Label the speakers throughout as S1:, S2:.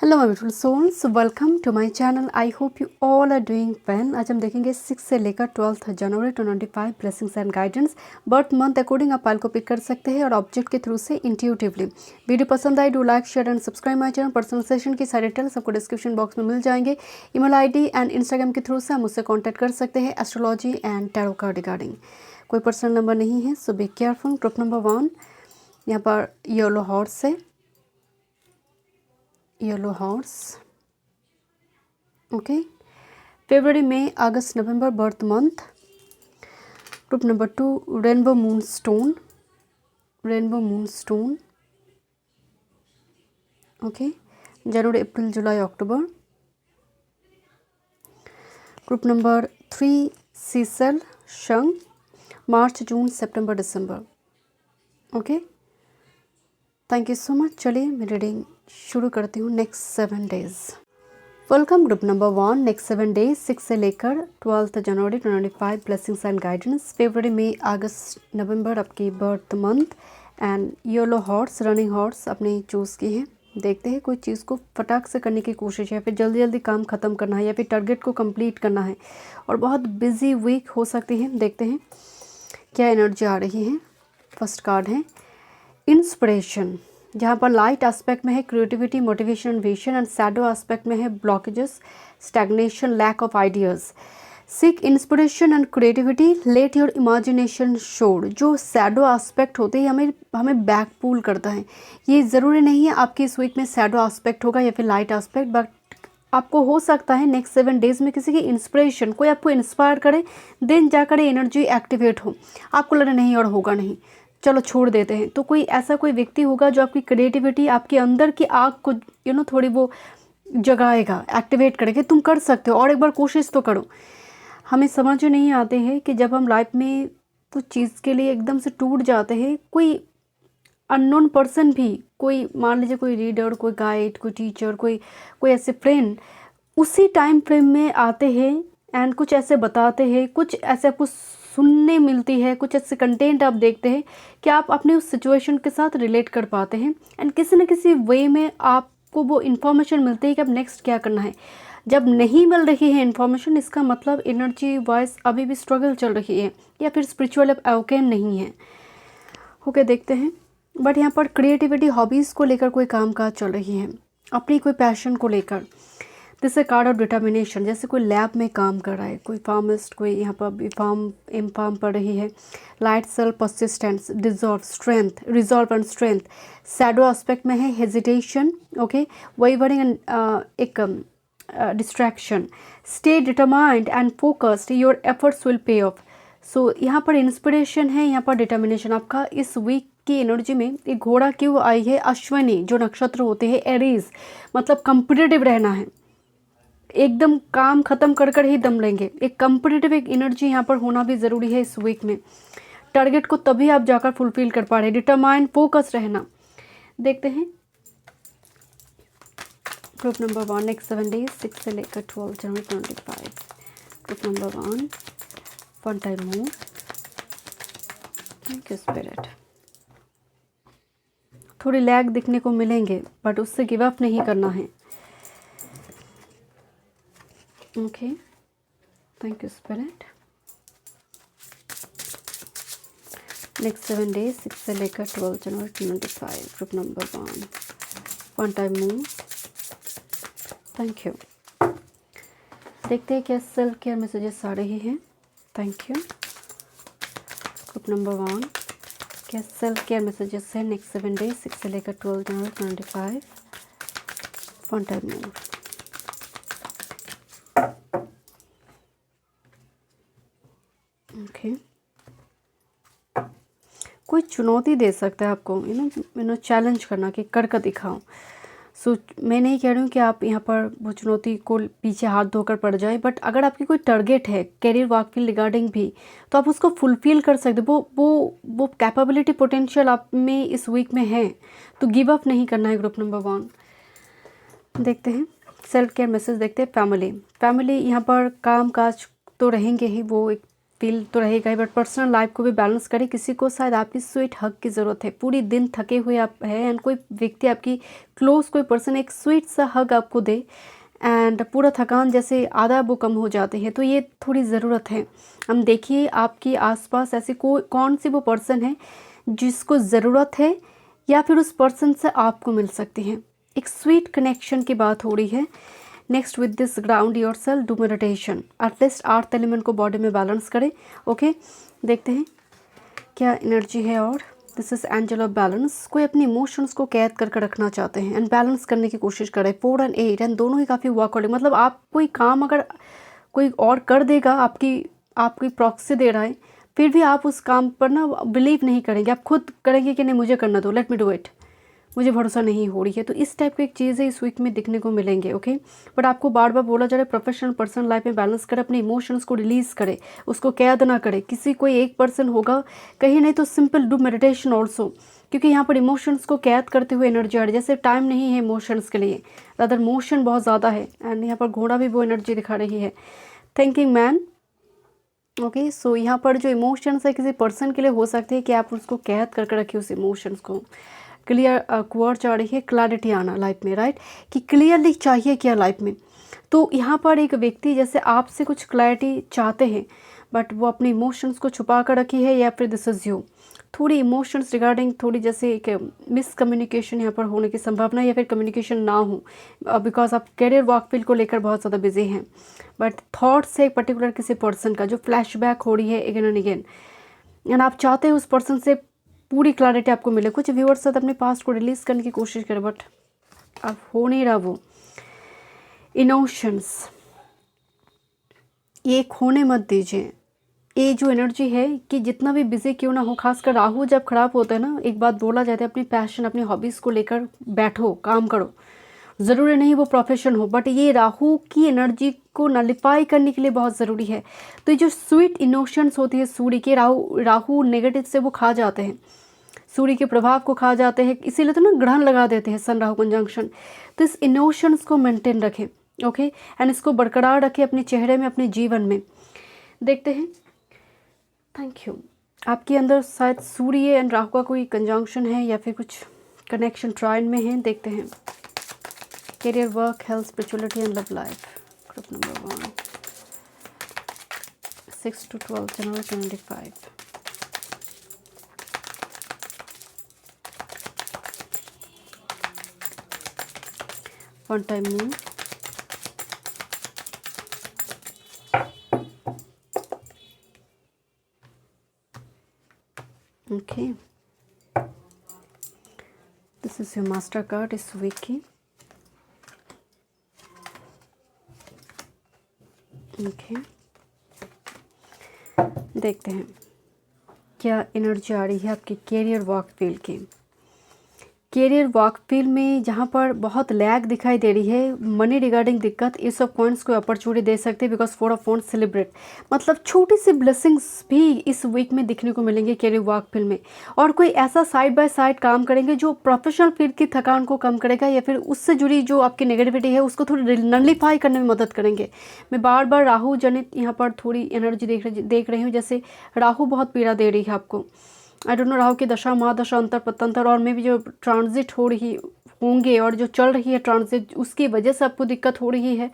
S1: Hello my beautiful souls, welcome to my channel. I hope you all are doing well. आज हम देखेंगे 6 से लेकर 12 जनवरी 2025 blessings and guidance. Birth month according आप फाइल को पिक कर सकते हैं और ऑब्जेक्ट के थ्रू से इंट्यूटिवली। वीडियो पसंद आए do like share and subscribe my channel. Personal session की सारे डिटेल्स आपको डिस्क्रिप्शन बॉक्स में मिल जाएंगे। ईमेल ID एंड इंस्टाग्राम के थ्रू से आप मुझसे कॉन्टैक्ट कर सकते हैं astrology and tarot card regarding. कोई पर्सनल नंबर नहीं है, so be careful. Group number 1 यहाँ पर येलो हॉर्स है, येलो हॉर्स। ओके, फरवरी मई अगस्त नवंबर birth month. Group number 2 rainbow moon stone, rainbow moon stone. Okay, जनवरी अप्रैल जुलाई अक्टूबर। ग्रुप नंबर 3 सीसल शंख, मार्च जून सितंबर दिसंबर। Okay, thank you so much. चलिए मैं रीडिंग शुरू करती हूँ। Next 7 days. Welcome group number 1। Next 7 days 6 से लेकर 12 जनवरी 2025 ब्लेसिंग्स एंड गाइडेंस। फरवरी मई अगस्त नवंबर आपकी birth month. And yellow horse, running horse आपने चूज़ की है। देखते हैं कोई चीज़ को फटाक से करने की कोशिश है, फिर जल्दी जल्दी काम ख़त्म करना है या फिर टारगेट को कंप्लीट करना है और बहुत बिजी वीक हो सकती है। देखते हैं क्या एनर्जी आ रही है। फर्स्ट कार्ड है इंस्पिरेशन, जहाँ पर लाइट एस्पेक्ट में है creativity, motivation, vision and shadow aspect में है blockages, stagnation, lack of ideas. Seek inspiration and creativity, let your imagination soar. जो शैडो एस्पेक्ट होते हैं हमें बैक पुल करता है। ये ज़रूरी नहीं है आपकी इस वीक में शैडो एस्पेक्ट होगा या फिर लाइट एस्पेक्ट, बट आपको हो सकता है नेक्स्ट 7 डेज में किसी की इंस्पिरेशन, कोई आपको इंस्पायर करे, देन जाकर एनर्जी एक्टिवेट हो। आपको लगे नहीं और होगा नहीं, चलो छोड़ देते हैं, तो कोई ऐसा कोई व्यक्ति होगा जो आपकी क्रिएटिविटी, आपके अंदर की आग को थोड़ी वो जगाएगा, एक्टिवेट करेगा। तुम कर सकते हो और एक बार कोशिश तो करो। हमें समझ नहीं आते हैं कि जब हम लाइफ में कुछ चीज़ के लिए एकदम से टूट जाते हैं, कोई अननोन पर्सन भी, कोई मान लीजिए कोई रीडर, कोई गाइड, कोई टीचर, कोई ऐसे फ्रेंड उसी टाइम फ्रेम में आते हैं एंड कुछ ऐसे बताते हैं, कुछ ऐसे आपको सुनने मिलती है, कुछ ऐसे कंटेंट आप देखते हैं कि आप अपने उस सिचुएशन के साथ रिलेट कर पाते हैं एंड किसी न किसी वे में आपको वो इन्फॉर्मेशन मिलती है कि अब नेक्स्ट क्या करना है। जब नहीं मिल रही है इन्फॉर्मेशन, इसका मतलब एनर्जी वाइज अभी भी स्ट्रगल चल रही है या फिर स्पिरिचुअल अवेकन नहीं है। ओके, देखते हैं। बट यहाँ पर क्रिएटिविटी, हॉबीज़ को लेकर कोई काम काज चल रही है, अपनी कोई पैशन को लेकर। This A card of determination, जैसे कोई लैब में काम कर रहा है, कोई फार्मिस्ट, कोई यहाँ पर बी फार्म एम फार्म पढ़ रही है। Light self persistence, dissolve strength, resolve and strength. Shadow aspect में है हेजिटेशन, ओके, वेवरिंग एंड एक distraction. Stay determined and focused, your efforts will pay off. So यहाँ पर इंस्पिरेशन है, यहाँ पर डिटर्मिनेशन। आपका इस वीक की एनर्जी में एक घोड़ा क्यों आई है? अश्विनी जो नक्षत्र होते हैं, एरीज, मतलब कंपिटेटिव रहना है, एकदम काम खत्म कर कर ही दम लेंगे। एक कंपिटेटिव एक एनर्जी यहाँ पर होना भी ज़रूरी है इस वीक में। टारगेट को तभी आप जाकर फुलफिल कर पा रहे हैं। डिटरमाइन, फोकस रहना। देखते हैं ग्रुप नंबर 1 नेक्स्ट 7 डेज 6 से लेकर 12 जनवरी 2025। Group number 1 one time move. Thank you spirit. थोड़ी लैग दिखने को मिलेंगे बट उससे गिव अप नहीं करना है। Okay, thank you spirit. Next 7 days 6 से लेकर 12 जनवरी 2025। Group number 1 one time move. Thank you. देखते हैं क्या सेल्फ केयर मैसेजेस आ रहे हैं। Thank you. ग्रुप नंबर 1 क्या सेल्फ केयर मैसेजेस है नेक्स्ट 7 डेज 6 से लेकर 12 जनवरी 2025। One time move. ओके, कोई चुनौती दे सकता है आपको, चैलेंज करना कि कर दिखाओ। सो मैं नहीं कह रही हूँ कि आप यहाँ पर वो चुनौती को पीछे हाथ धोकर पड़ जाए, बट अगर आपकी कोई टारगेट है कैरियर वर्क फील्ड रिगार्डिंग भी, तो आप उसको फुलफिल कर सकते हो। वो कैपेबिलिटी, पोटेंशियल आप में इस वीक में है, तो गिव अप नहीं करना है। ग्रुप नंबर 1 देखते हैं सेल्फ केयर मैसेज। देखते हैं फैमिली। यहाँ पर काम काज तो रहेंगे ही, वो एक फील तो रहेगा ही, बट पर्सनल लाइफ को भी बैलेंस करें। किसी को शायद आपकी स्वीट हग की ज़रूरत है, पूरी दिन थके हुए आप हैं एंड कोई व्यक्ति आपकी क्लोज कोई पर्सन एक स्वीट सा हग आपको दे एंड पूरा थकान जैसे आधा वो कम हो जाते हैं, तो ये थोड़ी ज़रूरत है। हम देखिए आपके आसपास ऐसी कौन सी वो पर्सन है जिसको ज़रूरत है या फिर उस पर्सन से आपको मिल सकती है। एक स्वीट कनेक्शन की बात हो रही है। Next with this ground your self, do meditation, at least 8 element को बॉडी में बैलेंस करें। ओके, देखते हैं क्या एनर्जी है। और this is angel of balance. कोई अपने इमोशंस को कैद करके रखना चाहते हैं एंड बैलेंस करने की कोशिश करें। 4 एंड 8 एंड दोनों ही काफ़ी वर्कआउट, मतलब आप कोई काम अगर कोई और कर देगा, आपकी प्रॉक्सी दे रहा है, फिर भी आप उस काम पर ना बिलीव नहीं करेंगे, आप खुद करेंगे कि नहीं मुझे करना दो, लेट मी डू इट, मुझे भरोसा नहीं हो रही है। तो इस टाइप की एक चीज़ है इस वीक में दिखने को मिलेंगे। ओके, बट आपको बार बार बोला जा रहा है प्रोफेशनल पर्सनल लाइफ में बैलेंस करें, अपने इमोशंस को रिलीज़ करें, उसको कैद ना करें। किसी कोई एक पर्सन होगा कहीं, नहीं तो सिंपल डू मेडिटेशन ऑल्सो, क्योंकि यहाँ पर इमोशंस को कैद करते हुए एनर्जी आ रही है, जैसे टाइम नहीं है इमोशंस के लिए, रादर मोशन बहुत ज़्यादा है एंड यहाँ पर घोड़ा भी वो एनर्जी दिखा रही है। Thinking man. ओके, सो यहाँ पर जो इमोशंस है किसी पर्सन के लिए हो सकते हैं कि आप उसको कैद करके रखिए उस इमोशंस को। क्लियर क्वार्ट आ रही है, क्लैरिटी आना लाइफ में, राइट, कि क्लियरली चाहिए क्या लाइफ में। तो यहाँ पर एक व्यक्ति जैसे आपसे कुछ क्लैरिटी चाहते हैं बट वो अपने इमोशंस को छुपा कर रखी है, या फिर दिस इज़ यू, थोड़ी इमोशंस रिगार्डिंग थोड़ी जैसे एक मिसकम्युनिकेशन यहाँ पर होने की संभावना, या फिर कम्युनिकेशन ना हो बिकॉज आप कैरियर वर्क फील्ड को लेकर बहुत ज़्यादा बिजी हैं, बट थॉट्स है एक पर्टिकुलर किसी पर्सन का जो फ्लैशबैक हो रही है अगेन एंड अगेन, एंड आप चाहते हैं उस पर्सन से पूरी क्लैरिटी आपको मिले। कुछ व्यूअर्स साथ अपने पास्ट को रिलीज़ करने की कोशिश करें बट अब हो नहीं रहा वो। इमोशंस ये खोने मत दीजिए। ये जो एनर्जी है कि जितना भी बिजी क्यों ना हो, खासकर राहु जब खराब होता है ना, एक बात बोला जाता है अपनी पैशन अपनी हॉबीज़ को लेकर बैठो, काम करो, ज़रूरी नहीं वो प्रोफेशन हो, बट ये राहु की एनर्जी को नलिफाई करने के लिए बहुत ज़रूरी है। तो ये जो स्वीट इमोशंस होती है सूर्य के, राहु नेगेटिव से वो खा जाते हैं, सूर्य के प्रभाव को खा जाते हैं, इसीलिए तो ना ग्रहण लगा देते हैं सन राहु कंजंक्शन। तो इस इमोशंस को मेंटेन रखें, ओके, एंड इसको बरकरार रखें अपने चेहरे में, अपने जीवन में। देखते हैं, थैंक यू। आपके अंदर शायद सूर्य एंड राहु का कोई कंजंक्शन है या फिर कुछ कनेक्शन ट्राइन में है। देखते हैं career, work, health, spirituality and love life. Group number 1, 6 to 12 January 2025। One time moon, okay, this is your master card इस वीक की। ओके, देखते हैं क्या एनर्जी आ रही है आपके कैरियर वर्क फील्ड की। कैरियर वर्क फील्ड में जहाँ पर बहुत लैग दिखाई दे रही है, मनी रिगार्डिंग दिक्कत, ये सब पॉइंट्स को अपॉर्चुनिटी दे सकते हैं बिकॉज 4 ऑफ वांड्स सेलिब्रेट, मतलब छोटी सी ब्लेसिंग्स भी इस वीक में दिखने को मिलेंगे कैरियर वर्क फील्ड में। और कोई ऐसा साइड बाय साइड काम करेंगे जो प्रोफेशनल फील्ड की थकान को कम करेगा, या फिर उससे जुड़ी जो आपकी नेगेटिविटी है उसको थोड़ी नलिफाई करने में मदद करेंगे। मैं बार बार राहु जनित यहाँ पर थोड़ी एनर्जी देख रही हूँ, जैसे राहु बहुत पीड़ा दे रही है आपको। आई डोंट नो राहु की दशा महादशा अंतर पतंतर और में भी जो ट्रांजिट हो रही होंगे और जो चल रही है ट्रांजिट, उसकी वजह से आपको दिक्कत हो रही है।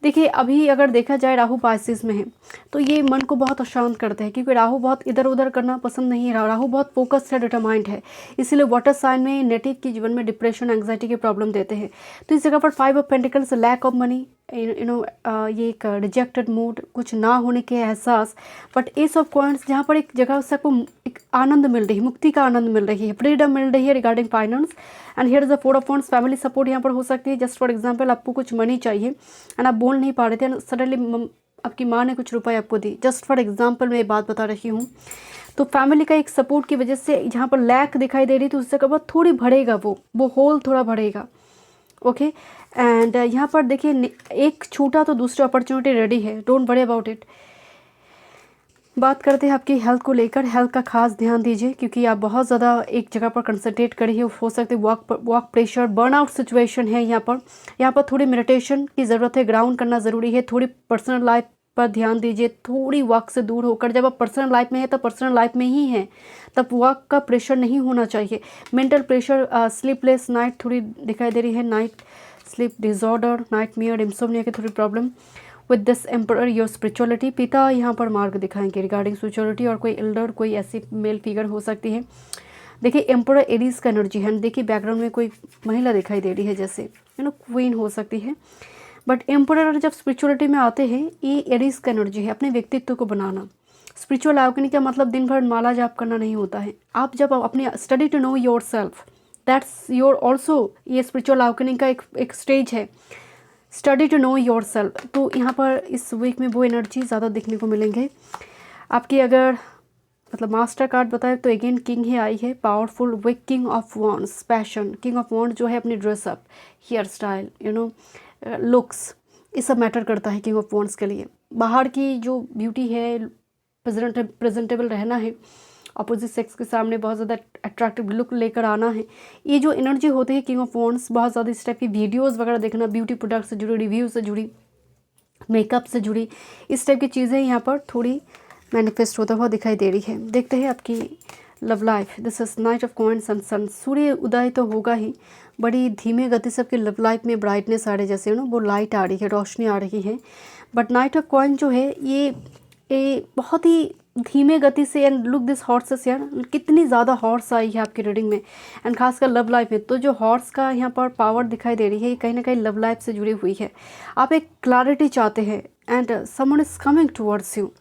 S1: देखिए अभी अगर देखा जाए राहु पाइसेस में है तो ये मन को बहुत अशांत करते हैं, क्योंकि राहु बहुत इधर उधर करना पसंद नहीं है, राहु बहुत फोकस्ड है, डिटरमाइंड है, इसीलिए वाटर साइन में नेटिव के जीवन में डिप्रेशन एंग्जाइटी की प्रॉब्लम देते हैं। तो इस जगह पर 5 of pentacles, lack of money, ये एक रिजेक्टेड मूड, कुछ ना होने के एहसास, बट एस ऑफ कॉइंस जहाँ पर एक जगह से आपको एक आनंद मिल रही है, मुक्ति का आनंद मिल रही है, फ्रीडम मिल रही है regarding finance. And here is the 4 of wands, family support यहाँ पर हो सकती है। जस्ट फॉर एग्जांपल आपको कुछ मनी चाहिए एंड आप बोल नहीं पा रहे थे, सडनली आपकी माँ ने कुछ रुपए आपको दी, जस्ट फॉर एग्जांपल मैं ये बात बता रही हूँ। तो फैमिली का एक सपोर्ट की वजह से जहाँ पर लैक दिखाई दे रही थी उससे कब थोड़ी बढ़ेगा, वो होल थोड़ा बढ़ेगा। ओके, एंड यहाँ पर देखिए एक छूटा तो दूसरी अपॉर्चुनिटी रेडी है, डोंट वरी अबाउट इट। बात करते हैं आपकी हेल्थ को लेकर, हेल्थ का खास ध्यान दीजिए क्योंकि आप बहुत ज़्यादा एक जगह पर कंसंट्रेट करिए, हो सकते वर्क प्रेशर, बर्नआउट सिचुएशन है यहाँ पर थोड़ी मेडिटेशन की ज़रूरत है, ग्राउंड करना ज़रूरी है, थोड़ी पर्सनल लाइफ पर ध्यान दीजिए, थोड़ी वर्क से दूर होकर। जब आप पर्सनल लाइफ में है तो पर्सनल लाइफ में ही है, तब वर्क का प्रेशर नहीं होना चाहिए। मेंटल प्रेशर, स्लीपलेस नाइट थोड़ी दिखाई दे रही है, night sleep disorder, nightmare, insomnia की थोड़ी problem. With this emperor your spirituality, पिता यहाँ पर मार्ग दिखाएंगे रिगार्डिंग स्पिरिचुअलिटी, और कोई एल्डर, कोई ऐसी मेल फिगर हो सकती है। देखिए एम्परर एरीज का एनर्जी है। देखिए बैकग्राउंड में कोई महिला दिखाई दे रही है, जैसे क्वीन हो सकती है। बट एम्परर जब स्पिरिचुअलिटी में आते हैं, ये एरीज का एनर्जी है, अपने व्यक्तित्व को बनाना। स्पिरिचुअल अवेकनिंग का मतलब दिन भर माला जाप करना नहीं होता है। आप जब अपनी study to know yourself, that's your also, ये स्पिरिचुअल अवेकनिंग का एक स्टेज है, study to know yourself. तो यहाँ पर इस वीक में वो एनर्जी ज़्यादा देखने को मिलेंगे आपकी। अगर मतलब मास्टर कार्ड बताए तो अगेन किंग ही आई है, powerful week, king of wands, passion. King of wand जो है अपनी ड्रेसअप, हेयर स्टाइल, लुक्स, ये सब मैटर करता है किंग ऑफ वॉन्ड्स के लिए। बाहर की जो ब्यूटी है, प्रेजेंटेबल रहना है, अपोजिट सेक्स के सामने बहुत ज़्यादा अट्रैक्टिव लुक लेकर आना है, ये जो एनर्जी होती है किंग ऑफ वॉन्ड्स। बहुत ज़्यादा इस टाइप की वीडियोज़ वगैरह देखना, ब्यूटी प्रोडक्ट से जुड़ी, रिव्यू से जुड़ी, मेकअप से जुड़ी, इस टाइप की चीज़ें यहाँ पर थोड़ी मैनिफेस्ट होता हुआ दिखाई दे रही है। देखते हैं आपकी love life. This is knight of coins and sun. सूर्य उदय तो होगा ही, बड़ी धीमे गति से आपकी लव लाइफ में ब्राइटनेस आ रही, जैसे वो लाइट आ रही है, रोशनी आ रही है। बट नाइट ऑफ कॉइन जो है ये बहुत ही धीमे गति से, एंड लुक दिस हॉर्सेस यार, कितनी ज़्यादा हॉर्स आई है आपकी रीडिंग में, एंड खासकर लव लाइफ में। तो जो हॉर्स का यहाँ पर पावर दिखाई दे रही है, ये कहीं ना कहीं लव लाइफ से जुड़ी हुई है। आप एक क्लैरिटी चाहते हैं, and someone is coming towards you.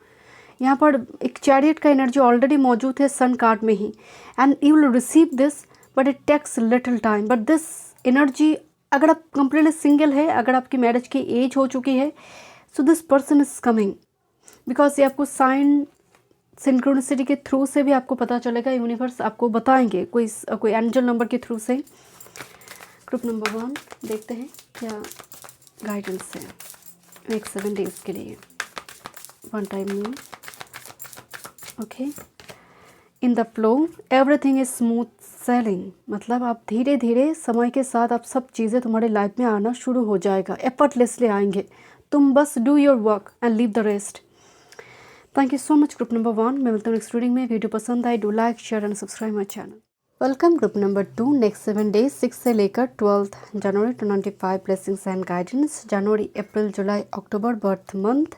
S1: यहाँ पर एक चैरियट का एनर्जी ऑलरेडी मौजूद है सन कार्ड में ही, and you will receive this, but it takes little time. But this energy, अगर आप कंप्लीटली सिंगल है, अगर आपकी मैरिज की एज हो चुकी है, so this person is coming, because ये आपको साइन सिंक्रोनिसिटी के थ्रू से भी आपको पता चलेगा, यूनिवर्स आपको बताएंगे कोई एंजल नंबर के थ्रू से। ग्रुप नंबर 1 देखते हैं क्या गाइडेंस है नेक्स्ट 7 डेज के लिए। One time moon, okay. In the flow everything is smooth selling, मतलब आप धीरे धीरे समय के साथ आप सब चीज़ें तुम्हारे लाइफ में आना शुरू हो जाएगा, एफर्टलेसली आएंगे। तुम बस do your work and leave the rest. Thank you so much group number 1। मैं मिलता हूँ नेक्स्ट रीडिंग में। वीडियो पसंद आए do like, share and subscribe my channel. Welcome group number 2। Next 7 days 6 से लेकर 12 जनवरी 2025 ब्लेसिंग्स एंड गाइडेंस। जनवरी, अप्रैल, जुलाई, अक्टूबर बर्थ मंथ।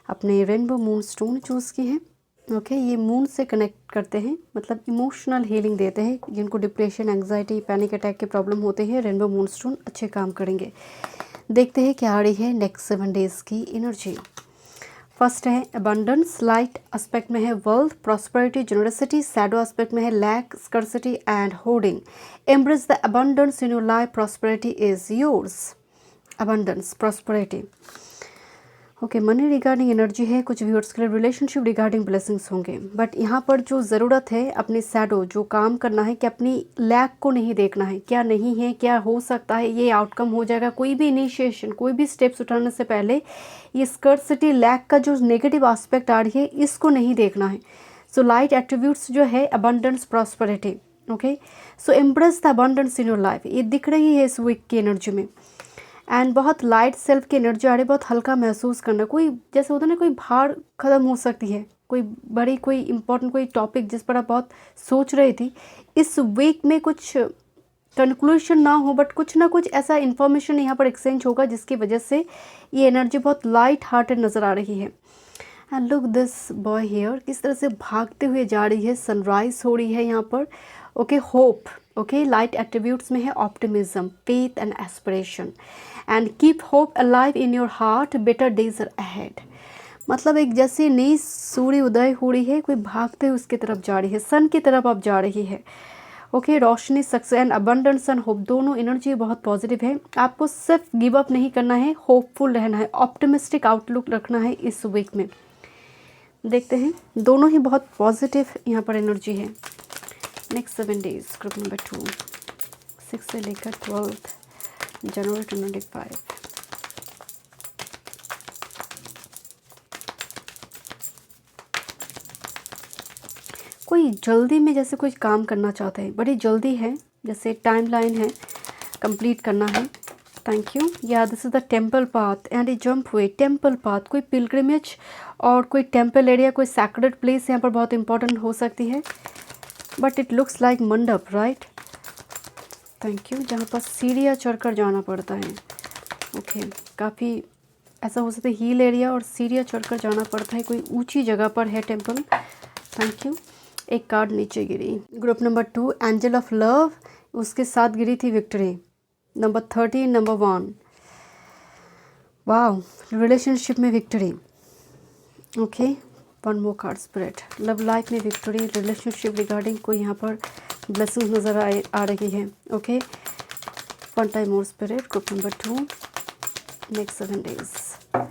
S1: अपने रेनबो मून स्टोन चूज़ की है, ओके। ये मून से कनेक्ट करते हैं, मतलब इमोशनल हीलिंग देते हैं। जिनको डिप्रेशन, एंग्जाइटी, पैनिक अटैक के प्रॉब्लम होते हैं, रेनबो मून स्टोन अच्छे काम करेंगे। देखते हैं क्या आ रही है नेक्स्ट 7 डेज की एनर्जी। फर्स्ट है अबंडेंस, लाइट एस्पेक्ट में है wealth, prosperity, generosity. Shadow aspect में है lack, scarcity and hoarding. Embrace the abundance in your life, prosperity is yours. Abundance, prosperity, okay. Money regarding energy है कुछ viewers के लिए। रिलेशनशिप रिगार्डिंग ब्लेसिंग्स होंगे, but यहाँ पर जो ज़रूरत है अपनी शैडो, जो काम करना है कि अपनी लैक को नहीं देखना है, क्या नहीं है, क्या हो सकता है, ये आउटकम हो जाएगा। कोई भी इनिशिएशन, कोई भी स्टेप्स उठाने से पहले ये स्कर्सिटी, लैक का जो नेगेटिव एस्पेक्ट आ रही है, इसको नहीं देखना है। सो लाइट एट्रीब्यूट्स जो है abundance, prosperity, okay. So embrace the abundance in your life, ये दिख रही है इस वीक की एनर्जी में। एंड बहुत लाइट सेल्फ की एनर्जी आ रही है, बहुत हल्का महसूस करना। कोई जैसे होता है ना, कोई भार ख़त्म हो सकती है, कोई बड़ी, कोई इंपॉर्टेंट, कोई टॉपिक जिस पर आप बहुत सोच रही थी, इस वीक में कुछ कंक्लूशन ना हो, बट कुछ ना कुछ ऐसा इन्फॉर्मेशन यहाँ पर एक्सचेंज होगा जिसकी वजह से ये एनर्जी बहुत लाइट हार्टेड नज़र आ रही है। And look this boy here, किस तरह से भागते हुए जा रही है, सनराइज हो रही है यहाँ पर, okay. Hope, okay. Light attributes में है optimism, faith and aspiration. And keep hope alive in your heart, better days are ahead. मतलब एक जैसे नई सूर्य उदय हो रही है, कोई भागते हुए उसकी तरफ जा रही है, सन की तरफ आप जा रही है, okay. Roshni, success and abundance and hope, दोनों एनर्जी बहुत पॉजिटिव है। आपको सिर्फ गिव अप नहीं करना है, होपफुल रहना है, ऑप्टिमिस्टिक आउटलुक रखना है इस वीक में। देखते हैं, दोनों ही बहुत पॉजिटिव यहाँ पर एनर्जी है। नेक्स्ट 7 डेज ग्रुप नंबर 2, 6 से लेकर 12 जनवरी 2025। कोई जल्दी में जैसे कोई काम करना चाहते हैं, बड़ी जल्दी है, जैसे टाइमलाइन है, कंप्लीट करना है, थैंक यू। या this is the temple path and A jump way. Temple path, कोई पिलग्रिमेज और कोई टेम्पल एरिया, कोई सैक्रेड प्लेस यहाँ पर बहुत इंपॉर्टेंट हो सकती है, बट इट लुक्स लाइक मंडप, राइट। Thank you. जहाँ पर सीढ़ियाँ चढ़कर जाना पड़ता है। ओके, काफ़ी ऐसा हो सकता है हिल एरिया और सीढ़ियाँ चढ़कर जाना पड़ता है, कोई ऊंची जगह पर है टेम्पल। Thank you. एक कार्ड नीचे गिरी। Group number 2 angel of love, उसके साथ गिरी थी विक्ट्री। नंबर 13, नंबर 1, वाह, रिलेशनशिप में victory. Okay, one more card spirit, love life में विक्ट्री, रिलेशनशिप रिगार्डिंग कोई यहाँ पर ब्लेसिंग नज़र आ रही है। Okay, one time more spirit, group number 2, next 7 days.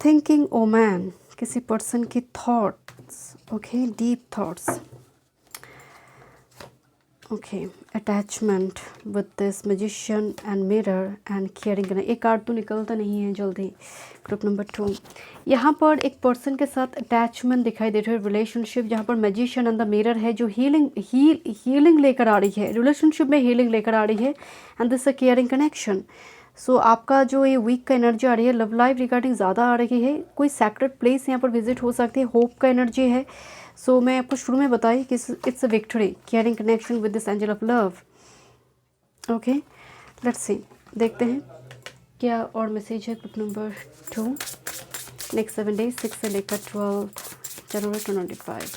S1: Thinking oh man, किसी पर्सन की thoughts, okay, deep thoughts. Okay, attachment with this magician and mirror and caring करना। एक कार्ड तो निकलता नहीं है जल्दी। ग्रुप नंबर 2, यहाँ पर एक पर्सन के साथ अटैचमेंट दिखाई दे रही है, रिलेशनशिप जहाँ पर मैजिशियन एंड द मिरर है, जो हीलिंग लेकर आ रही है, रिलेशनशिप में हीलिंग लेकर आ रही है, and this a caring connection. So आपका जो ये वीक का एनर्जी आ रही है, लव लाइफ रिगार्डिंग ज़्यादा आ रही है, कोई सैक्रेड प्लेस यहाँ पर विजिट हो सकती है, होप का एनर्जी है। सो मैं आपको शुरू में बताई कि it's a victory, caring connection with this angel of love. Okay, let's see, देखते हैं क्या और मैसेज है। ग्रुप नंबर 2, नेक्स्ट 7 डेज, 6 से लेकर 12 जनवरी 2025।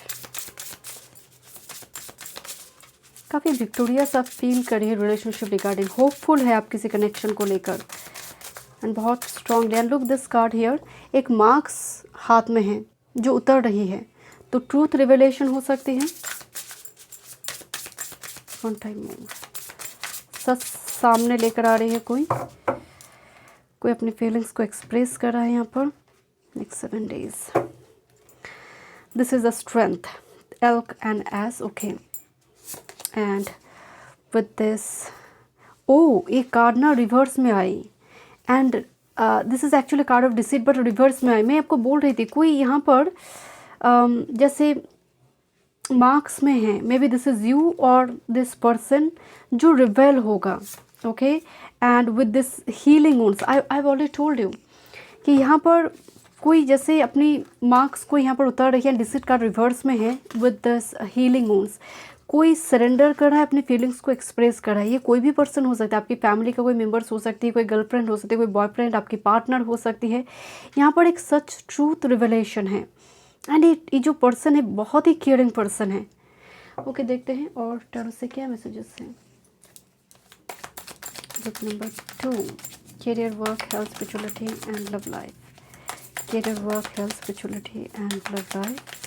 S1: काफ़ी विक्टोरियस आप फील कर रही है रिलेशनशिप रिगार्डिंग, होपफुल है आप किसी कनेक्शन को लेकर, एंड बहुत strongly. And look this card here, एक मार्क्स हाथ में है जो उतर रही है, तो ट्रूथ रिवेलेशन हो सकती है। वन टाइम मूव, सच सामने लेकर आ रही है, कोई अपनी फीलिंग्स को एक्सप्रेस कर रहा है यहाँ पर। Next 7 days, this is the strength, elk and एस। Okay, and with this, oh एक कार्ड ना रिवर्स में आई, and this is actually card of deceit, but reverse में आई। मैं आपको बोल रही थी कोई यहाँ पर जैसे मार्क्स में है, may be this is you और दिस पर्सन जो रिवेल होगा। Okay, and with this healing wounds, I already told you कि यहाँ पर कोई जैसे अपनी मार्क्स को यहाँ पर उतार रही है, डिसीट का रिवर्स में है, विद दिस हीलिंग वुंड्स। कोई सरेंडर कर रहा है, अपनी फीलिंग्स को एक्सप्रेस कर रहा है। ये कोई भी पर्सन हो सकता है, आपकी फैमिली का कोई मेंबर्स हो सकती है, कोई गर्लफ्रेंड हो सकती है, कोई बॉयफ्रेंड, आपकी पार्टनर हो सकती है। यहाँ पर एक सच ट्रूथ रिवेलेशन है, एंड ये जो पर्सन है बहुत ही केयरिंग पर्सन है। ओके, देखते हैं और टैरो से क्या मैसेजेस हैं। Group number 2, career, work, health, spirituality and love life. Career, work, health, spirituality and love life.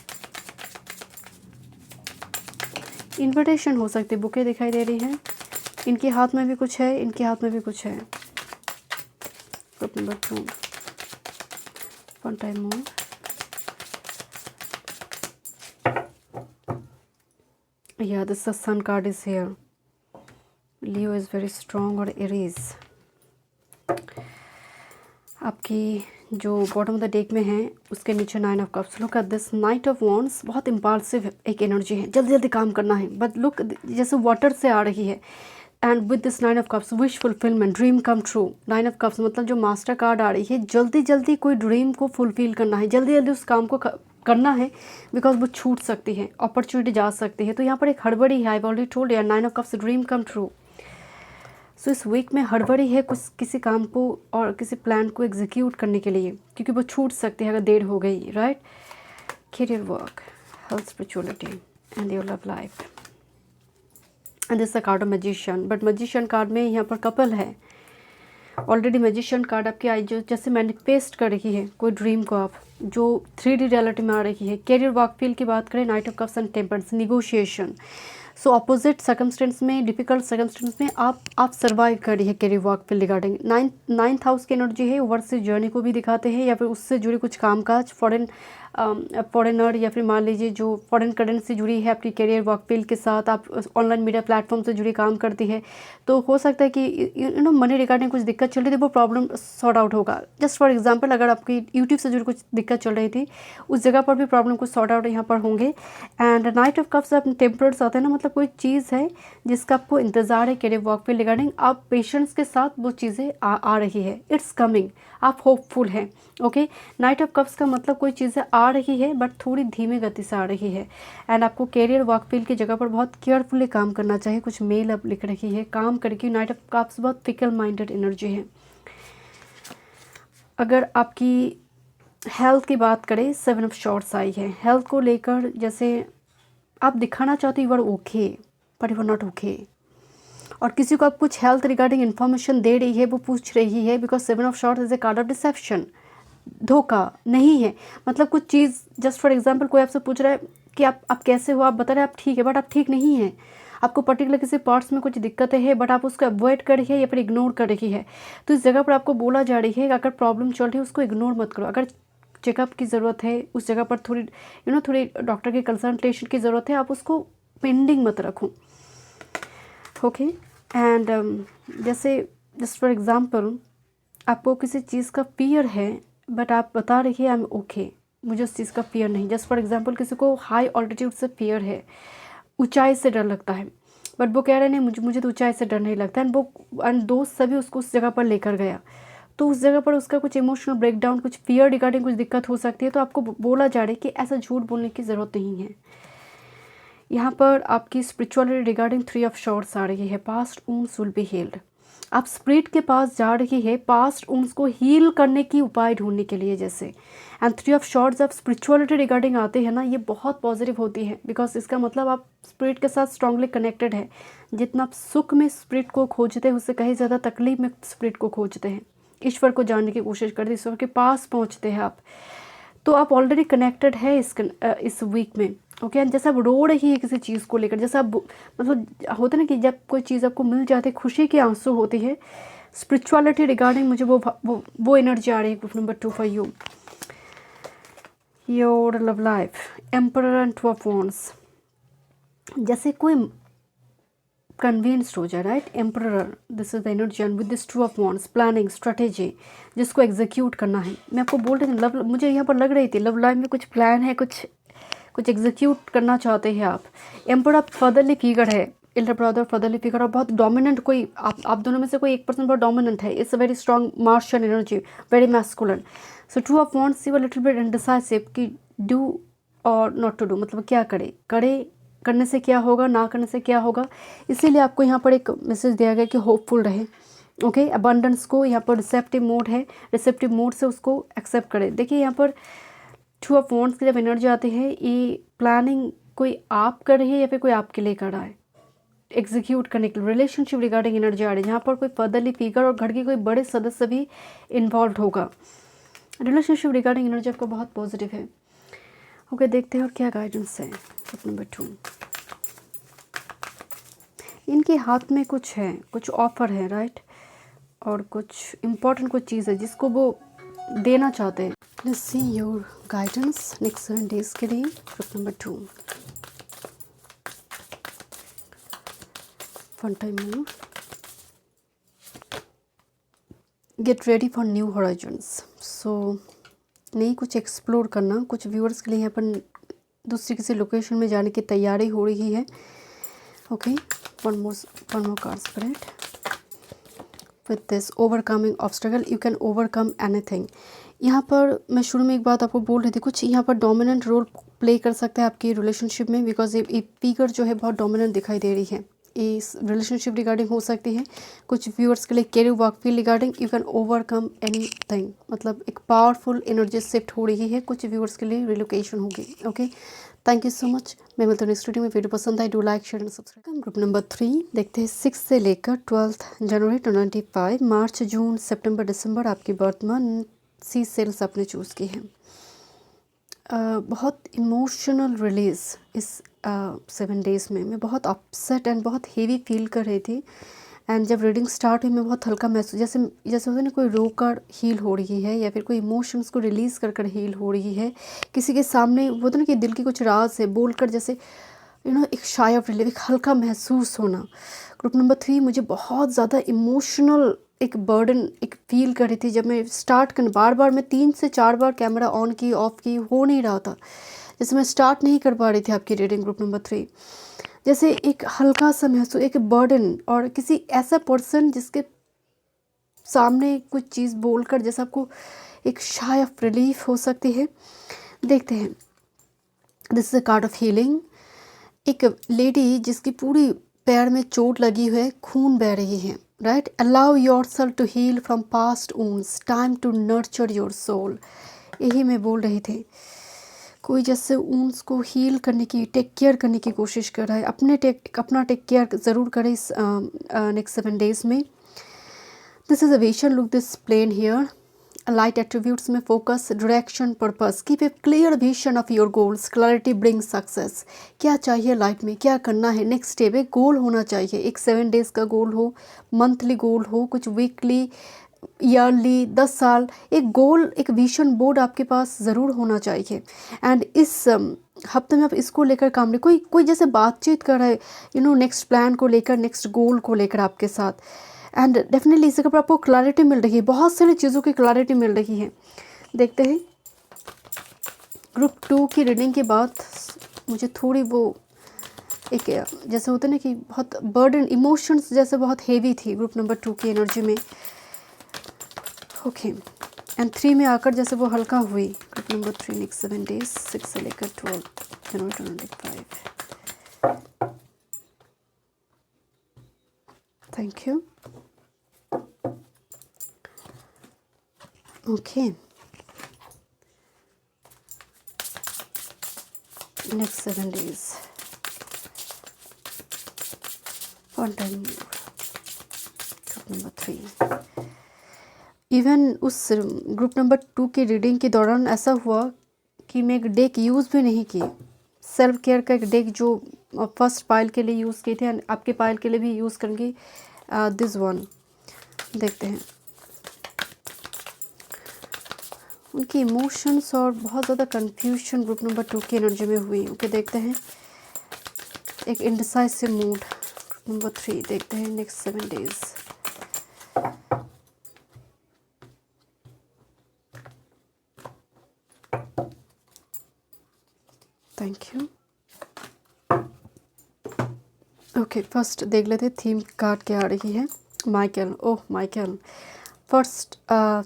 S1: Invitation हो सकती है, बुके दिखाई दे रही हैं, इनके हाथ में भी कुछ है, इनके हाथ में भी कुछ है। Group number 2, one time more. Yeah, this the sun card is here. Leo is very strong और Aries। आपकी जो बॉटम ऑफ द डेक में है उसके नीचे 9 of cups. Look at this night of wands, बहुत इम्पल्सिव एक एनर्जी है, जल्दी जल्दी काम करना है, बट लुक जैसे वाटर से आ रही है। And with this 9 of cups, wish fulfilment, dream come true. 9 of cups मतलब जो मास्टर कार्ड आ रही है, जल्दी जल्दी कोई ड्रीम को फुलफिल करना है, जल्दी जल्दी उस काम को करना है, बिकॉज वो छूट सकती है, अपॉर्चुनिटी जा सकती है। तो यहाँ पर एक हड़बड़ी है, I already told you, 9 of cups, dream come true. So इस वीक में हड़बड़ी है कुछ किसी काम को और किसी प्लान को एग्जीक्यूट करने के लिए, क्योंकि वो छूट सकती है अगर देर हो गई, right. Career, work, health, spirituality and your love life. And this a card of magician, but magician card में यहाँ पर कपल है ऑलरेडी। मैजिशियन कार्ड आपकी आई जो जैसे मैनिफेस्ट कर रही है कोई ड्रीम को, आप जो 3D रियलिटी में आ रही है। कैरियर, वर्क फील्ड की बात करें, knight of cups and tempers, negotiation. So opposite circumstance में, डिफिकल्ट सर्कमस्टेंस में आप सर्वाइव कर रही है career, work field regarding. Ninth house की एनर्जी है, ओवरसीज जर्नी को भी दिखाते हैं, या फिर उससे जुड़े कुछ कामकाज, फॉरेन फॉरेनर या फिर मान लीजिए जो फॉरेन करेंसी जुड़ी है आपकी करियर वर्क फील्ड के साथ, आप ऑनलाइन मीडिया प्लेटफॉर्म से जुड़ी काम करती है, तो हो सकता है कि मनी रिगार्डिंग कुछ दिक्कत चल रही थी, वो प्रॉब्लम सॉर्ट आउट होगा। जस्ट फॉर एग्जांपल, अगर आपकी यूट्यूब से जुड़ी कुछ दिक्कत चल रही थी, उस जगह पर भी प्रॉब्लम कुछ सॉर्ट आउट यहाँ पर होंगे। एंड नाइट ऑफ कप्स अपने टेम्परर्स आते हैं ना, मतलब कोई चीज़ है जिसका आपको इंतज़ार है करियर वर्क फील्ड रिगार्डिंग, आप पेशेंस के साथ वो चीज़ें आ रही है, इट्स कमिंग, आप होपफुल हैं। ओके, नाइट ऑफ कप्स का मतलब कोई चीज़ें आ रही है बट थोड़ी धीमी गति से आ रही है। एंड आपको करियर वर्क फील्ड की जगह पर बहुत केयरफुली काम करना चाहिए। कुछ मेल अब लिख रही है, काम करके नाइट ऑफ कप्स बहुत फिकल माइंडेड एनर्जी है। अगर आपकी हेल्थ की बात करें, 7 ऑफ शॉर्ट्स आई है। हेल्थ को लेकर जैसे आप दिखाना चाहते you are okay but you are not okay, और किसी को आप कुछ हेल्थ रिगार्डिंग इन्फॉर्मेशन दे रही है, वो पूछ रही है, because 7 of shorts is a card of deception, धोखा नहीं है। मतलब कुछ चीज़, जस्ट फॉर एग्जांपल, कोई आपसे पूछ रहा है कि आप कैसे हो, आप बता रहे हैं आप ठीक है, बट आप ठीक नहीं हैं, आपको पर्टिकुलर किसी पार्ट्स में कुछ दिक्कतें हैं, बट आप उसको अवॉइड कर रही है या फिर इग्नोर कर रही है। तो इस जगह पर आपको बोला जा रही है कि अगर प्रॉब्लम चल रही है उसको इग्नोर मत करो। अगर चेकअप की ज़रूरत है, उस जगह पर थोड़ी थोड़ी डॉक्टर के कंसल्टेशन की ज़रूरत है, आप उसको पेंडिंग मत रखो। ओके, एंड जैसे जस्ट फॉर एग्जांपल, आपको किसी चीज़ का फियर है बट आप बता रही है आई एम ओके, मुझे उस चीज़ का फियर नहीं। जस्ट फॉर एग्जांपल, किसी को हाई ऑल्टीट्यूड से फियर है, ऊंचाई से डर लगता है, बट वो कह रहे नहीं मुझे तो ऊंचाई से डर नहीं लगता, एंड दोस्त सभी उसको उस जगह पर लेकर गया, तो उस जगह पर उसका कुछ इमोशनल ब्रेकडाउन, कुछ फियर रिगार्डिंग कुछ दिक्कत हो सकती है। तो आपको बोला जा रहा है कि ऐसा झूठ बोलने की ज़रूरत नहीं है। यहाँ पर आपकी स्पिरिचुअलिटी रिगार्डिंग 3 ऑफ शॉर्ट्स आ रही है। Past wounds will be healed, आप स्पिरिट के पास जा रही है पास्ट वुंड्स को हील करने की उपाय ढूंढने के लिए जैसे। एंड 3 ऑफ शॉर्ट्स जब स्पिरिचुअलिटी रिगार्डिंग आते हैं ना, ये बहुत पॉजिटिव होती है, बिकॉज इसका मतलब आप स्पिरिट के साथ स्ट्रांगली कनेक्टेड है। जितना आप सुख में स्पिरिट को खोजते हैं, उससे कहीं ज़्यादा तकलीफ में स्पिरिट को खोजते हैं, ईश्वर को जानने की कोशिश करते हैं, ईश्वर के पास पहुँचते हैं आप। तो आप ऑलरेडी कनेक्टेड है इस वीक में। ओके, जैसे आप रो रही है किसी चीज़ को लेकर, जैसे आप मतलब होता है ना कि जब कोई चीज़ आपको मिल जाती है, खुशी के आंसू होती है। स्पिरिचुअलिटी रिगार्डिंग मुझे वो एनर्जी आ रही है। Group number 2 for you, your love life, emperor and 2 of wands. जैसे कोई कन्विंस्ड हो जाए, right, emperor, this is the energy, and with this 2 of wands, planning, strategy, जिसको एग्जीक्यूट करना है। मैं आपको बोल रही थी लव, मुझे यहाँ पर लग रही थी लव लाइफ में कुछ प्लान है, कुछ एग्जीक्यूट करना चाहते हैं आप। एम्परर फर्दरली फिगर है, एल्डर ब्रदर फर्दरली फिगर, और बहुत डोमिनेंट कोई आप दोनों में से कोई एक पर्सन बहुत डोमिनेंट है। It's a very strong martial energy, very masculine. So 2 of wands, you little bit indecisive कि डू और नॉट टू डू, मतलब क्या करने से क्या होगा, ना करने से क्या होगा। इसीलिए आपको यहाँ पर एक मैसेज दिया गया कि होपफुल रहे। ओके, अबंडेंस को यहाँ पर रिसेप्टिव मोड है, रिसेप्टिव मोड से उसको एक्सेप्ट करें। देखिए यहाँ पर 2 ऑफ वॉन्ड्स की जब एनर्जी आती है, ये प्लानिंग कोई आप कर रही है या फिर कोई आपके लिए कर रहा है एग्जीक्यूट करने के लिए। रिलेशनशिप रिगार्डिंग एनर्जी आ रही है, यहाँ पर कोई फर्दरली फिगर और घर के कोई बड़े सदस्य भी इन्वॉल्व होगा। रिलेशनशिप रिगार्डिंग एनर्जी आपका बहुत पॉजिटिव है। ओके, देखते हैं और क्या गाइडेंस है। ग्रुप नंबर 2, इनके हाथ में कुछ है, कुछ ऑफर है, राइट, और कुछ इम्पोर्टेंट कुछ चीज़ है जिसको वो देना चाहते हैं। Let's see your guidance next 7 days के लिए। Group number 2, fun time more, get ready for new horizons. So नई कुछ एक्सप्लोर करना, कुछ व्यूअर्स के लिए यहाँ पर दूसरी किसी लोकेशन में जाने की तैयारी हो रही है। Okay, one more card spirit, with this overcoming obstacle, you can overcome anything. यहाँ पर मैं शुरू में एक बात आपको बोल रही थी, कुछ यहाँ पर डोमिनेंट रोल प्ले कर सकता है आपकी रिलेशनशिप में, बिकॉज ये फिगर जो है बहुत डोमिनेंट दिखाई दे रही है। इस रिलेशनशिप रिगार्डिंग हो सकती है, कुछ व्यूअर्स के लिए career work field regarding, you can overcome anything, मतलब एक पावरफुल एनर्जी शिफ्ट हो रही है। कुछ व्यूअर्स के लिए रिलोकेशन होगी। Okay, thank you so much. मैं मिलता हूँ नेक्स्ट वीडियो में। वीडियो पसंद आई, do like, share and subscribe. Group number 3 देखते हैं 6 से लेकर 12 जनवरी 2025, मार्च, जून, सितंबर, दिसंबर आपकी बर्थ मंथ सी सेल्स आपने चूज़ की है। बहुत इमोशनल रिलीज़ इस 7 डेज़ में। मैं बहुत अपसेट एंड बहुत हेवी फील कर रही थी, एंड जब रीडिंग स्टार्ट हुई मैं बहुत हल्का महसूस, जैसे जैसे होता है ना कोई रो कर हील हो रही है या फिर कोई इमोशंस को रिलीज़ कर कर हील हो रही है, किसी के सामने वो होता है ना कि दिल की कुछ राज है बोल कर, जैसे एक शाय ऑफ रिलीफ, एक हल्का महसूस होना। ग्रुप नंबर 3 मुझे बहुत ज़्यादा इमोशनल एक बर्डन एक फील कर रही थी जब मैं स्टार्ट कर, बार बार मैं 3 से 4 बार कैमरा ऑन की ऑफ की, हो नहीं रहा था, जैसे मैं स्टार्ट नहीं कर पा रही थी आपकी रीडिंग ग्रुप नंबर 3। जैसे एक हल्का सा महसूस, एक बर्डन, और किसी ऐसा पर्सन जिसके सामने कुछ चीज़ बोलकर जैसे आपको एक शाय ऑफ रिलीफ हो सकती है। देखते हैं, this is a card of healing. एक लेडी जिसकी पूरी पैर में चोट लगी हुई है, खून बह रही है, right. Allow yourself to heal from past wounds, time to nurture your soul, यही मैं बोल रही थी। कोई जैसे वुंड्स को हील करने की, टेक केयर करने की कोशिश कर रहा है, अपना टेक केयर ज़रूर करें इस नेक्स्ट 7 डेज़ में। This is a vision, look this plane here. Light attributes में focus, direction, purpose, keep a clear vision of your goals, clarity bring success. क्या चाहिए लाइफ में, क्या करना है, नेक्स्ट स्टेप, एक गोल होना चाहिए, एक 7 डेज़ का गोल हो, मंथली गोल हो, कुछ वीकली, ईयरली, 10 साल, एक गोल, एक विजन बोर्ड आपके पास ज़रूर होना चाहिए। एंड इस हफ्ते में आप इसको लेकर काम नहीं, कोई जैसे बातचीत कर रहा है नेक्स्ट प्लान को लेकर, नेक्स्ट गोल को लेकर आपके साथ। एंड डेफिनेटली इसके ऊपर आपको क्लैरिटी मिल रही है, बहुत सारी चीज़ों की क्लैरिटी मिल रही है। देखते हैं, ग्रुप 2 की रीडिंग के बाद मुझे थोड़ी वो एक जैसे होता है ना कि बहुत बर्डन, इमोशंस जैसे बहुत हेवी थी ग्रुप नंबर 2 की एनर्जी में। ओके, एंड 3 में आकर जैसे वो हल्का हुई। ग्रुप नंबर 3 नेक्स्ट 7 डेज 6 से लेकर 12 जनवरी 2025। Thank you. Okay, next 7 days, one time more. Group number 3. Even उस ग्रुप नंबर 2 की रीडिंग के दौरान ऐसा हुआ कि मैं एक डेक यूज़ भी नहीं की, सेल्फ केयर का एक डेक जो फर्स्ट पाइल के लिए यूज़ किए थे, आपके पाइल के लिए भी यूज़ करूँगी दिस वन। देखते हैं उनकी इमोशंस और बहुत ज़्यादा कंफ्यूजन ग्रुप नंबर 2 की एनर्जी में हुई। ओके, देखते हैं एक इंडिसाइसिव मूड ग्रुप नंबर 3। देखते हैं next 7 days. Thank you. Okay, first देख लेते थीम कार्ड क्या आ रही है। माइकल, ओह माइकल, फर्स्ट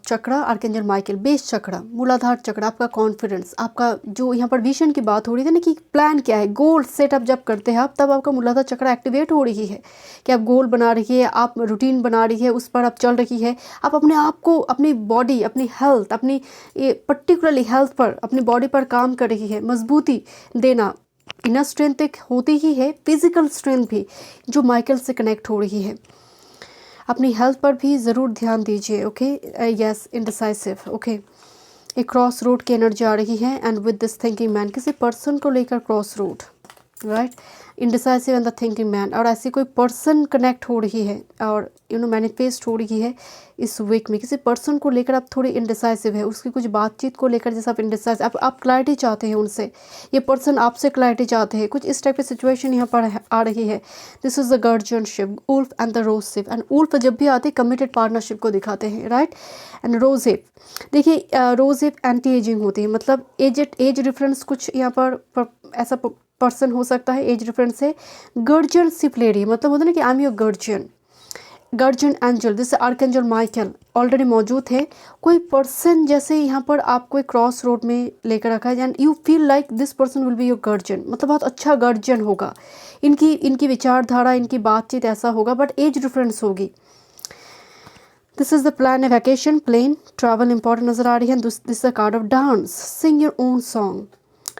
S1: चक्रा आर्कएंजल माइकल, बेस चक्रा, मूलाधार चक्रा, आपका कॉन्फिडेंस, आपका जो यहाँ पर विजन की बात हो रही थी ना कि प्लान क्या है, गोल सेटअप जब करते हैं आप, तब आपका मूलाधार चक्रा एक्टिवेट हो रही है कि आप गोल बना रही है, आप रूटीन बना रही है, उस पर आप चल रही है, आप अपने आप को, अपनी बॉडी, अपनी हेल्थ, अपनी पर्टिकुलरली हेल्थ पर, अपनी बॉडी पर काम कर रही है, मजबूती देना। इनर स्ट्रेंथ एक होती ही है, फिजिकल स्ट्रेंथ भी जो माइकल से कनेक्ट हो रही है। अपनी हेल्थ पर भी ज़रूर ध्यान दीजिए। Okay, yes, indecisive. ओके, एक क्रॉस रोड की एनर्जी आ रही है and with this thinking man, किसी पर्सन को लेकर cross road, right, indecisive and the thinking man, और ऐसी कोई पर्सन कनेक्ट हो रही है और मैनिफेस्ट हो रही है इस वीक में। किसी पर्सन को लेकर आप थोड़ी इंडिसाइसिव है, उसकी कुछ बातचीत को लेकर जैसे आप इंडिसाइसिव, आप क्लैरिटी चाहते हैं उनसे, ये पर्सन आपसे क्लैरिटी चाहते हैं, कुछ इस टाइप की सिचुएशन यहाँ पर आ रही है। This is the guardianship, wolf and the rosehip, and wolf जब भी आते हैं कमिटेड पार्टनरशिप को दिखाते हैं, राइट। एंड रोजशिप, देखिए रोजशिप एंटी एजिंग होती है, मतलब एज डिफरेंस कुछ यहाँ पर ऐसा पर्सन हो सकता है, एज डिफरेंस से गार्जियनशिप ले रही है, मतलब होता है ना कि I am your guardian angel, जैसे आर्कएंजल माइकल ऑलरेडी मौजूद है। कोई पर्सन जैसे यहाँ पर आपको एक क्रॉस रोड में लेकर रखा है and you feel like this person will be your guardian, मतलब बहुत अच्छा गार्जियन होगा, इनकी विचारधारा, इनकी बातचीत ऐसा होगा, बट एज डिफरेंस होगी। This is the plan, a vacation, plane, travel important नज़र आ रही है। This is the card of dance, sing your own song,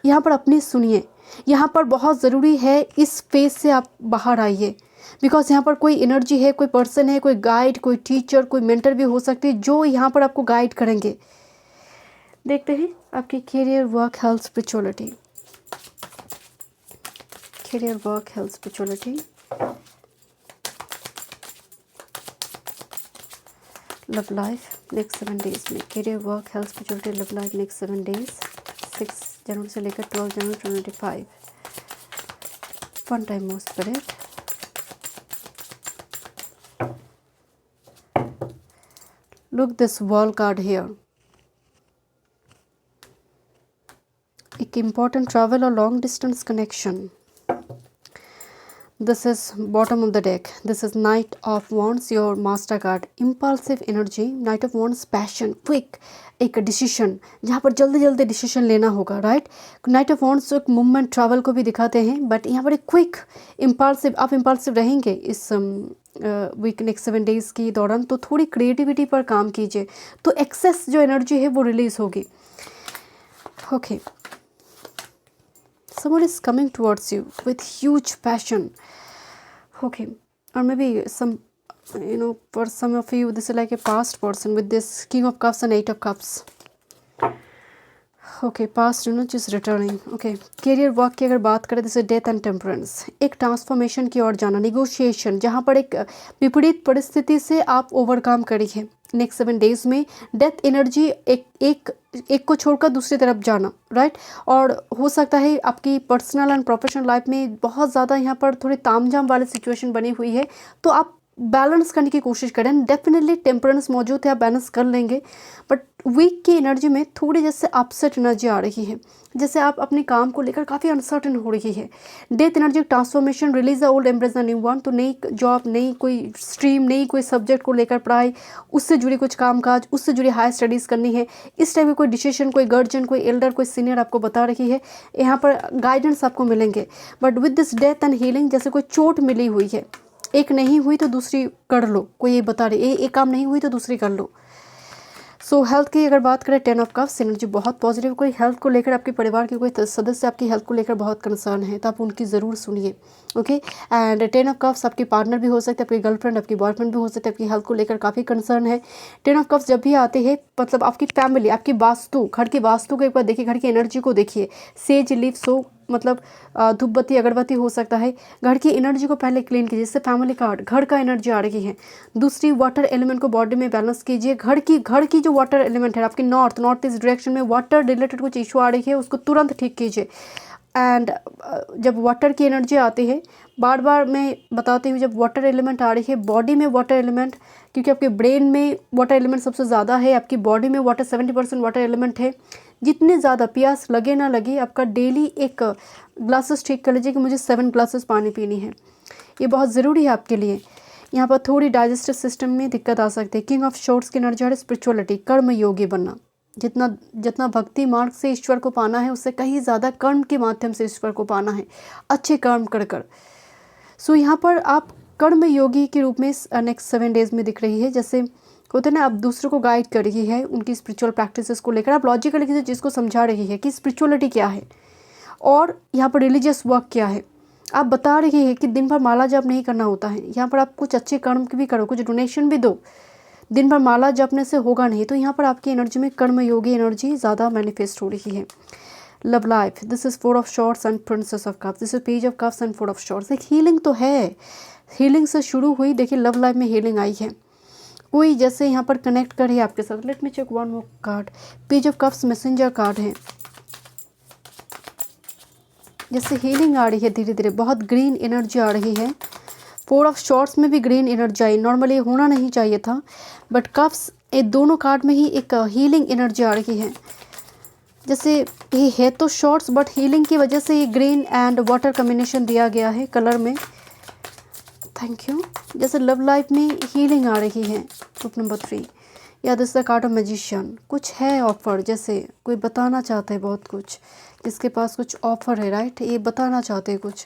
S1: यहाँ पर अपनी सुनिए, यहाँ पर बहुत ज़रूरी है इस फेज से आप बाहर आइए, बिकॉज यहाँ पर कोई एनर्जी है, कोई पर्सन है, कोई गाइड, कोई टीचर, कोई मेंटर भी हो सकती है जो यहाँ पर आपको गाइड करेंगे। देखते हैं आपकी career, work, health, spirituality, career, work, health, spirituality, love life next 7 days में, career, work, health, spirituality, love life next 7 days, 6 जनवरी से लेकर 12 जनवरी 2025। One time more spirit. Look this wall card here. एक इम्पॉर्टेंट ट्रैवल और long distance connection. This is bottom of the deck. This is Knight of Wands, your master card. Impulsive energy, Knight of Wands, passion, quick, एक decision जहाँ पर जल्दी जल्दी decision लेना होगा, right. Night of wands एक movement travel को भी दिखाते हैं, बट यहाँ पर एक क्विक इम्पल्सिव, आप इम्पल्सिव रहेंगे इस वीक नेक्स्ट 7 डेज़ के दौरान, तो थोड़ी क्रिएटिविटी पर काम कीजिए, तो एक्सेस जो एनर्जी है वो रिलीज होगी। Okay, someone is coming towards you with huge passion. Okay, or maybe some, for some of you this is like a past person with this King of Cups and 8 of Cups. Okay, past just returning. Okay, career, work की अगर बात करें, this is death and temperance. एक transformation की ओर जाना, negotiation, जहाँ पर एक विपरीत परिस्थिति से आप ओवरकम करिए नेक्स्ट 7 डेज में। डेथ एनर्जी, एक को छोड़कर दूसरी तरफ जाना, राइट। और हो सकता है आपकी पर्सनल एंड प्रोफेशनल लाइफ में बहुत ज़्यादा यहाँ पर थोड़ी तामझाम वाली सिचुएशन बनी हुई है, तो आप बैलेंस करने की कोशिश करें। डेफिनेटली टेम्परेंस मौजूद है, आप बैलेंस कर लेंगे, बट वीक की एनर्जी में थोड़ी जैसे अपसेट एनर्जी आ रही है, जैसे आप अपने काम को लेकर काफ़ी अनसर्टेन हो रही है। Death energy, transformation, release the old, embrace the new one, तो नई जॉब, नई कोई स्ट्रीम, नई कोई सब्जेक्ट को लेकर पढ़ाई, उससे जुड़ी कुछ कामकाज, उससे जुड़ी हायर स्टडीज़ करनी है। इस टाइप के कोई डिसीजन, कोई गार्जियन, कोई एल्डर, कोई सीनियर आपको बता रही है, यहाँ पर गाइडेंस आपको मिलेंगे। But with this death and healing, जैसे कोई चोट मिली हुई है, एक नहीं हुई तो दूसरी कर लो, कोई ये बता रही है एक काम नहीं हुई तो दूसरी कर लो। सो हेल्थ की अगर बात करें, 10 ऑफ कप्स एनर्जी बहुत पॉजिटिव। कोई हेल्थ को लेकर, आपके परिवार के कोई सदस्य आपकी हेल्थ को लेकर बहुत कंसर्न है, तो आप उनकी ज़रूर सुनिए। ओके, एंड 10 ऑफ कप्स आपकी पार्टनर भी हो सकते हैं, आपकी गर्लफ्रेंड, आपकी बॉयफ्रेंड भी हो सकते हैं, आपकी हेल्थ को लेकर काफ़ी कंसर्न है। 10 ऑफ कप्स जब भी आते हैं, मतलब आपकी फैमिली, आपकी वास्तु, घर की वास्तु को एक बार देखिए, घर की एनर्जी को देखिए। सेज लीव, सो मतलब धूप बत्ती, अगरबत्ती हो सकता है। घर की एनर्जी को पहले क्लीन कीजिए, जिससे फैमिली कार्ड, घर का एनर्जी आ रही है। दूसरी, वाटर एलिमेंट को बॉडी में बैलेंस कीजिए। घर की जो वाटर एलिमेंट है, आपकी नॉर्थ ईस्ट डायरेक्शन में वाटर रिलेटेड कुछ इशू आ रही है, उसको तुरंत ठीक कीजिए। एंड जब वाटर की एनर्जी आती है, बार बार मैं बताती हूँ, जब वाटर एलिमेंट आ रही है बॉडी में, वाटर एलिमेंट, क्योंकि आपके ब्रेन में वाटर एलिमेंट सबसे ज़्यादा है, आपकी बॉडी में वाटर 70% वाटर एलिमेंट है। जितने ज़्यादा प्यास लगे ना लगे, आपका डेली एक ग्लासेस ठीक कर लीजिए कि मुझे 7 ग्लासेस पानी पीनी है, ये बहुत ज़रूरी है आपके लिए। यहाँ पर थोड़ी डाइजेस्टिव सिस्टम में दिक्कत आ सकती है। किंग ऑफ शॉर्ट्स की एनर्जी है स्पिरिचुअलिटी, कर्म योगी बनना। जितना भक्ति मार्ग से ईश्वर को पाना है, उससे कहीं ज़्यादा कर्म के माध्यम से ईश्वर को पाना है, अच्छे कर्म कर। सो यहाँ पर आप कर्म योगी के रूप में नेक्स्ट 7 डेज़ में दिख रही है। जैसे होते ना, आप दूसरों को गाइड कर रही है उनकी स्पिरिचुअल प्रैक्टिसेस को लेकर, आप लॉजिकली किसी चीज़ को समझा रही है कि स्पिरिचुअलिटी क्या है और यहाँ पर रिलीजियस वर्क क्या है। आप बता रही है कि दिन भर माला जप नहीं करना होता है, यहाँ पर आप कुछ अच्छे कर्म भी करो, कुछ डोनेशन भी दो। दिन भर माला जपने से होगा नहीं, तो यहाँ पर आपकी एनर्जी में कर्म योगी एनर्जी ज़्यादा मैनिफेस्ट हो रही है। Love life, this is 4 of shorts and princess of cups, this is page of cups and 4 of shorts. एक हीलिंग तो है, हीलिंग से शुरू हुई, देखिए लव लाइफ में हीलिंग आई है। कोई जैसे यहाँ पर कनेक्ट करे आपके साथ। Let me check one more card, page of cups messenger card है। जैसे हीलिंग आ रही है धीरे धीरे, बहुत ग्रीन एनर्जी आ रही है। 4 ऑफ शॉर्ट्स में भी ग्रीन एनर्जी आई, नॉर्मली होना नहीं चाहिए था, बट कप्स, ये दोनों कार्ड में ही एक हीलिंग एनर्जी आ रही है। जैसे ये है तो शॉर्ट्स, बट हीलिंग की वजह से ये ग्रीन एंड वाटर कॉम्बिनेशन दिया गया है कलर में। Thank you. जैसे लव लाइफ में हीलिंग आ रही है, ग्रुप नंबर 3, या this the card of magician. कुछ है ऑफर, जैसे कोई बताना चाहते हैं बहुत कुछ, जिसके पास कुछ ऑफर है, राइट, ये बताना चाहते हैं कुछ।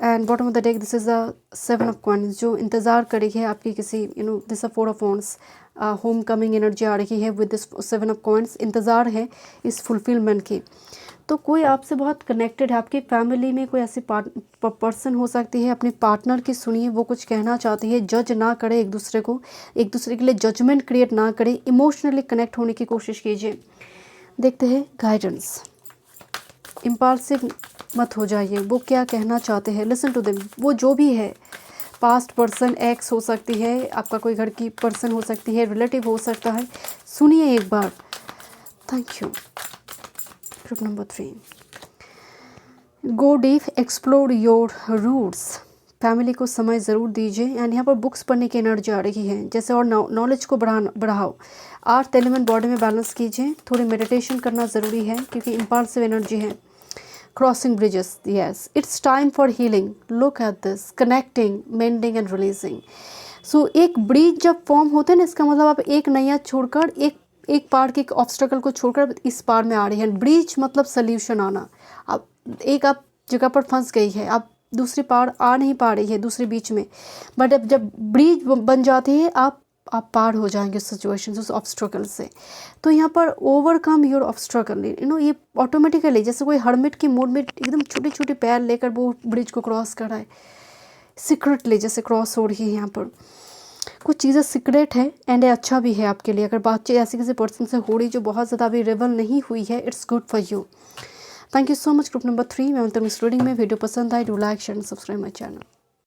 S1: And bottom of the deck, this is the 7 of coins, जो इंतज़ार करी है आपकी किसी, this a 4 of wands, home coming energy आ रही है विद दिस 7 ऑफ कॉइन्स। इंतज़ार है इस फुलफिलमेंट की, तो कोई आपसे बहुत कनेक्टेड है। आपकी फैमिली में कोई ऐसी पर्सन हो सकती है, अपने पार्टनर की सुनिए, वो कुछ कहना चाहती है। जज ना करे एक दूसरे को, एक दूसरे के लिए जजमेंट क्रिएट ना करे, इमोशनली कनेक्ट होने की कोशिश कीजिए। देखते हैं गाइडेंस। इम्पल्सिव मत हो जाइए, वो क्या कहना चाहते हैं, लिसन टू देम। वो जो भी है, पास्ट पर्सन एक्स हो सकती है, आपका कोई घर की पर्सन हो सकती है, रिलेटिव हो सकता है। सुनिए एक बार। Thank you. Group number 3, go deep, explore your roots. Family को समय ज़रूर दीजिए। एंड यहाँ पर बुक्स पढ़ने की एनर्जी आ रही है जैसे, और नॉलेज को बढ़ाओ। आर्थ एलिमेंट बॉडी में बैलेंस कीजिए। थोड़ी मेडिटेशन करना ज़रूरी है क्योंकि इम्पल्सिव एनर्जी है। Crossing bridges, yes, it's time for healing. Look at this, connecting, mending and releasing. So एक ब्रिज जब फॉर्म होते हैं ना, इसका मतलब आप एक नैया छोड़कर, एक पार के ऑब्स्टेकल को छोड़कर इस पार में आ रही है। ब्रिज मतलब सल्यूशन आना। अब आप जगह पर फंस गई है, आप दूसरी पार आ नहीं पा रही है दूसरे बीच में, बट अब जब ब्रिज बन जाती है आप पार हो जाएंगे उस सिचुएशन से, उस ऑब्स्ट्रकल से। तो यहाँ पर ओवरकम योर ऑब्स्ट्रकल, ये ऑटोमेटिकली, जैसे कोई हर्मिट की मोड में एकदम छोटे छोटे पैर लेकर वो ब्रिज को क्रॉस कर रहा है, सीक्रेटली जैसे क्रॉस हो रही है। यहाँ पर कुछ चीज़ें सीक्रेट है एंड अच्छा भी है आपके लिए। अगर बातचीत ऐसी किसी पर्सन से हो रही जो बहुत ज़्यादा अभी रिवल नहीं हुई है, it's good for you. Thank you so much. Group number 3 मैं अंतर मिस रीडिंग में। वीडियो पसंद आए, do like share and subscribe my channel.